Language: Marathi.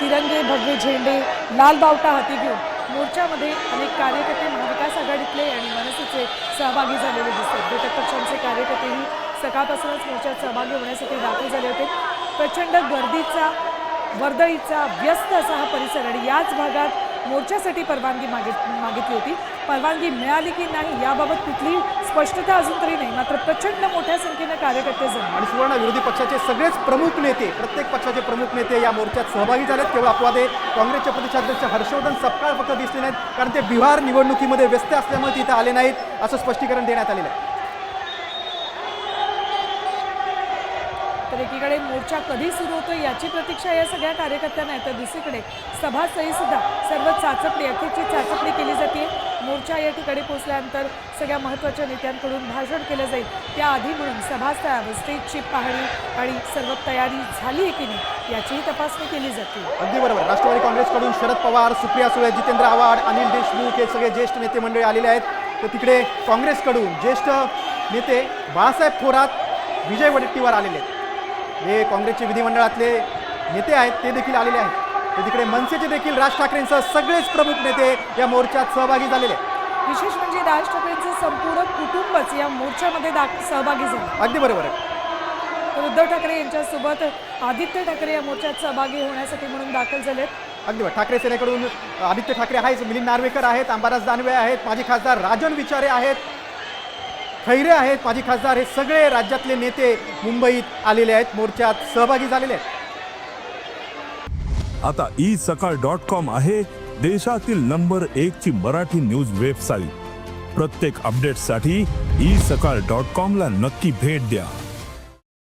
तिरंगे, भगवे झेंडे, लाल बावटा हाती घेऊन मोर्चामध्ये अनेक कार्यकर्ते महाविकास आघाडीतले आणि मनसेचे सहभागी झालेले दिसतात। घटक पक्षांचे कार्यकर्तेही सकाळपासूनच मोर्चात सहभागी होण्यासाठी दाखल झाले होते। प्रचंड गर्दीचा, वर्दळीचा, व्यस्त असा हा परिसर आणि याच भागात मोर्चासाठी परवानगी मागितली होती। परवानगी मिळाली की नाही याबाबत कुठली स्पष्टता अजून तरी नाही, मात्र प्रचंड मोठ्या संख्येने कार्यकर्ते जमले आणि सुवर्ण विरोधी पक्षाचे सगळेच प्रमुख नेते, प्रत्येक पक्षाचे प्रमुख नेते या मोर्चात सहभागी झालेत। केवळ अपवादे काँग्रेसचे प्रदेशाध्यक्ष हर्षवर्धन सपकाळ फक्त दिसले नाहीत, कारण ते बिहार निवडणुकीमध्ये व्यस्त असल्यामुळे तिथे आले नाहीत असं स्पष्टीकरण देण्यात आलेलं आहे। तर एकीकडे मोर्चा कधी सुरू होतो याची प्रतीक्षा या सगळ्या कार्यकर्त्यांना आहे, तर दुसरीकडे सभास्थळी सुद्धा सर्व चाचपणी, अखेरची चाचपणी केली जाते। मोर्चा या ठिकाणी पोहोचल्यानंतर सगळ्या महत्त्वाच्या नेत्यांकडून भाषण केलं जाईल, त्याआधी म्हणून सभास्थळावर स्टेजची पाहणी आणि सर्व तयारी झाली आहे की नाही याचीही तपासणी केली जाते। अगदी बरोबर। राष्ट्रवादी काँग्रेसकडून शरद पवार, सुप्रिया सुळे, जितेंद्र आव्हाड, अनिल देशमुख हे सगळे ज्येष्ठ नेते मंडळी आलेले आहेत। तर तिकडे काँग्रेसकडून ज्येष्ठ नेते बाळासाहेब थोरात, विजय वडेट्टीवार आलेले आहेत। हे काँग्रेसचे विधिमंडळातले नेते आहेत, ते देखील आलेले आहेत। तर तिकडे मनसेचे देखील राज ठाकरेंसह सगळेच प्रमुख नेते या मोर्चात सहभागी झालेले आहेत। विशेष म्हणजे राज ठाकरेंचं संपूर्ण कुटुंबच या मोर्चामध्ये सहभागी झालं। अगदी बरोबर आहे। तर उद्धव ठाकरे यांच्यासोबत आदित्य ठाकरे या मोर्चात सहभागी होण्यासाठी म्हणून दाखल झालेत। अगदी बरोबर। ठाकरे सेनेकडून आदित्य ठाकरे आहेत, मिलिंद नार्वेकर आहेत, अंबादास दानवे आहेत, माजी खासदार राजन विचारे आहेत, खैरे आहेत माजी खासदार, हे सगळे राज्यातले नेते मुंबईत आलेले आहेत, मोर्चात सहभागी झालेले आहेत। आता isakal.com आहे देशातील नंबर 1 ची मराठी न्यूज वेबसाईट। प्रत्येक अपडेटसाठी isakal.com ला नक्की भेट द्या।